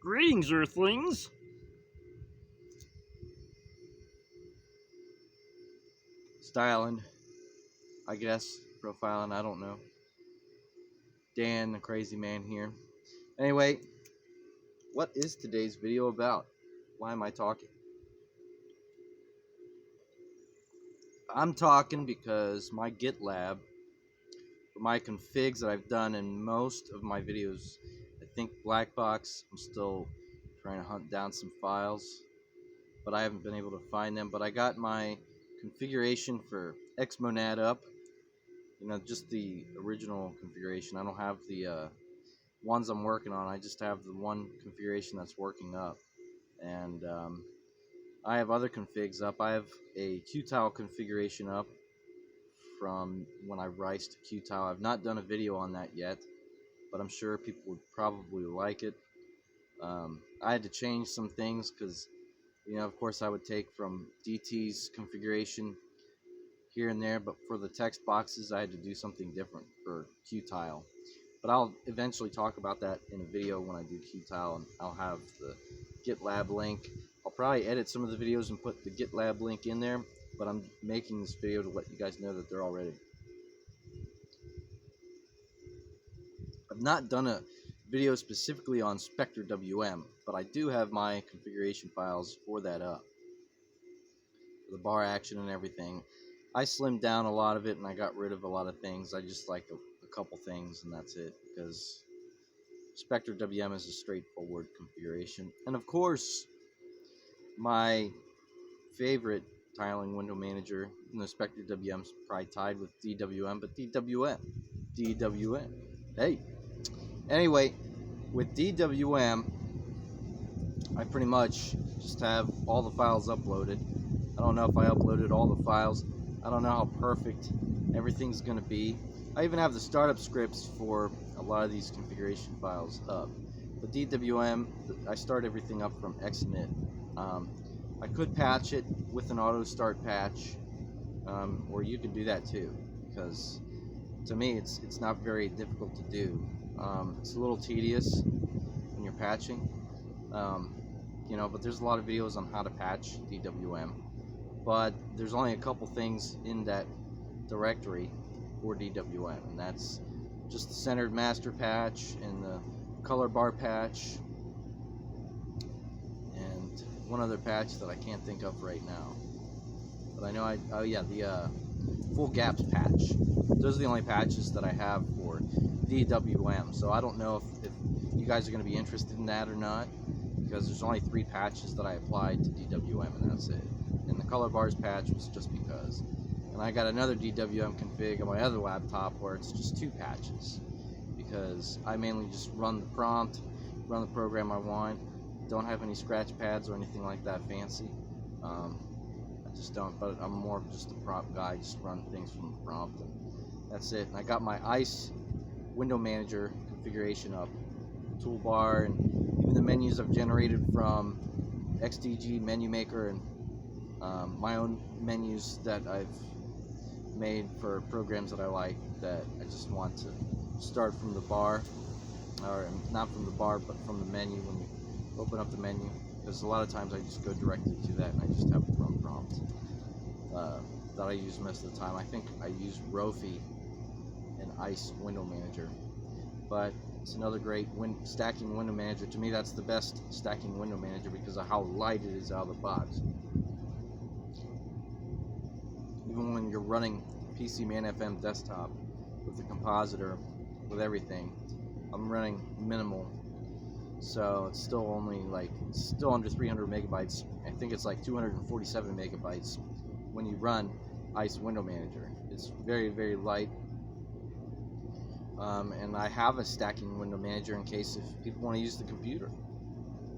Greetings, Earthlings! Styling, I guess. Profiling, I don't know. Dan, the crazy man here. Anyway, what is today's video about? Why am I talking? I'm talking because my Gitlab, for my configs that I've done in most of my videos, I think black box, I'm still trying to hunt down some files, but I haven't been able to find them. But I got my configuration for Xmonad up. Just the original configuration. I don't have the ones I'm working on. I just have the one configuration that's working up. And I have other configs up. I have a Qtile configuration up from when I riced Qtile. I've not done a video on that yet, but I'm sure people would probably like it. I had to change some things because, of course I would take from DT's configuration here and there, but for the text boxes I had to do something different for Qtile. But I'll eventually talk about that in a video when I do Qtile, and I'll have the GitLab link. I'll probably edit some of the videos and put the GitLab link in there, but I'm making this video to let you guys know that they're all ready. I've not done a video specifically on Spectre WM, but I do have my configuration files for that up. The bar action and everything. I slimmed down a lot of it and I got rid of a lot of things. I just like a couple things and that's it, because Spectre WM is a straightforward configuration. And of course, my favorite tiling window manager in the Spectre WM is probably tied with DWM, but DWM. Hey. Anyway, with DWM, I pretty much just have all the files uploaded. I don't know if I uploaded all the files. I don't know how perfect everything's going to be. I even have the startup scripts for a lot of these configuration files up. But DWM, I start everything up from Xinit. I could patch it with an auto start patch, or you could do that too, because to me it's not very difficult to do. It's a little tedious when you're patching, but there's a lot of videos on how to patch DWM. But there's only a couple things in that directory for DWM, and that's just the centered master patch and the color bar patch and one other patch that I can't think of right now. But I know the full gaps patch. Those are the only patches that I have for DWM. So I don't know if you guys are going to be interested in that or not, because there's only 3 patches that I applied to DWM, and that's it. And the color bars patch was just because. And I got another DWM config on my other laptop where it's just 2 patches, because I mainly just run the prompt, run the program I want. Don't have any scratch pads or anything like that fancy. I just don't, but I'm more of just a prompt guy, just run things from the prompt, and that's it. And I got my ICE window manager configuration up, toolbar, and even the menus I've generated from XDG menu maker, and my own menus that I've made for programs that I like, that I just want to start from the bar, or not from the bar, but from the menu when you open up the menu, because a lot of times I just go directly to that and I just have a run prompt that I use most of the time. I think I use Rofi and ICE window manager, but it's another great stacking window manager. To me, that's the best stacking window manager because of how light it is out of the box. Even when you're running PC Man FM desktop with the compositor, with everything, I'm running minimal, so it's still only still under 300 megabytes. I think it's like 247 megabytes when you run ICE window manager. It's very, very light. And I have a stacking window manager in case if people want to use the computer.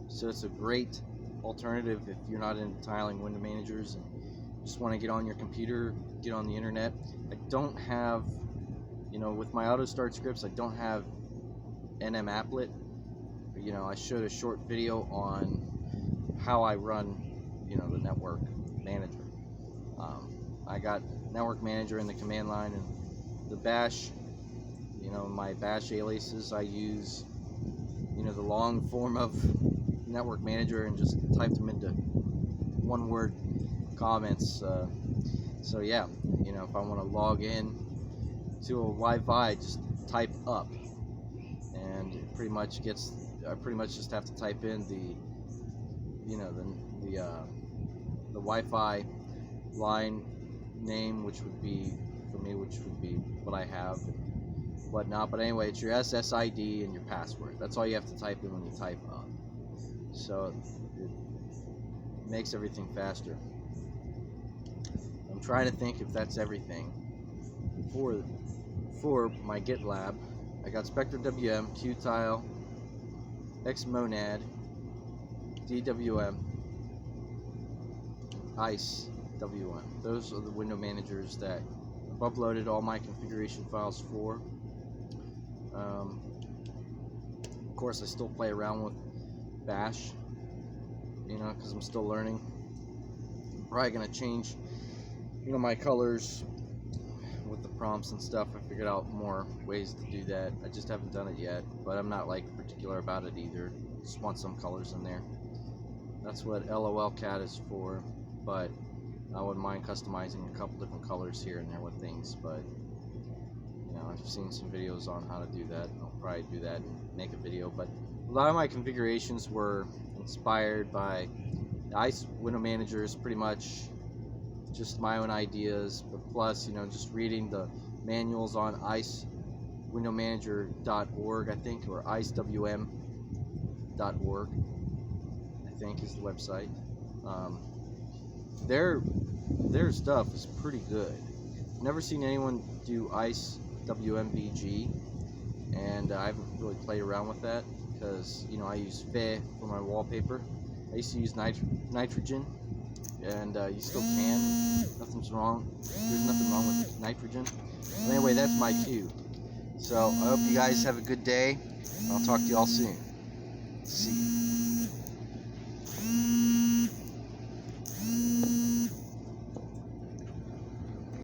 So it's a great alternative if you're not into tiling window managers and just want to get on your computer, get on the internet. I don't have, with my auto start scripts, I don't have NM applet. I showed a short video on how I run, the network manager. I got network manager in the command line, and the bash, my bash aliases I use, the long form of network manager and just typed them into one-word comments. So yeah, you know, if I want to log in to a Wi-Fi, just type up, and it pretty much gets. I pretty much just have to type in the, you know, the Wi-Fi line name, which would be for me, which would be what I have, and whatnot. But anyway, it's your SSID and your password. That's all you have to type in when you type up. So it makes everything faster. I'm trying to think if that's everything for my GitLab. I got Spectre WM, Qtile, Xmonad, DWM, ICE WM. Those are the window managers that I've uploaded all my configuration files for. Of course, I still play around with Bash, you know, because I'm still learning. I'm probably gonna change, you know, my colors with the prompts and stuff. I figured out more ways to do that. I just haven't done it yet, but I'm not like particular about it either. Just want some colors in there. That's what LOLCat is for, but I wouldn't mind customizing a couple different colors here and there with things. But you know, I've seen some videos on how to do that. I'll probably do that and make a video. But a lot of my configurations were inspired by the ICE window managers, pretty much just my own ideas, but plus, you know, just reading the manuals on icewindowmanager.org, I think, or icewm.org, I think is the website. Their stuff is pretty good. I've never seen anyone do icewmbg, and I haven't really played around with that because, you know, I use Fe for my wallpaper. I used to use nitrogen, and you still can. Nothing's wrong. There's nothing wrong with nitrogen. But anyway, that's my cue. So I hope you guys have a good day. I'll talk to you all soon. See you.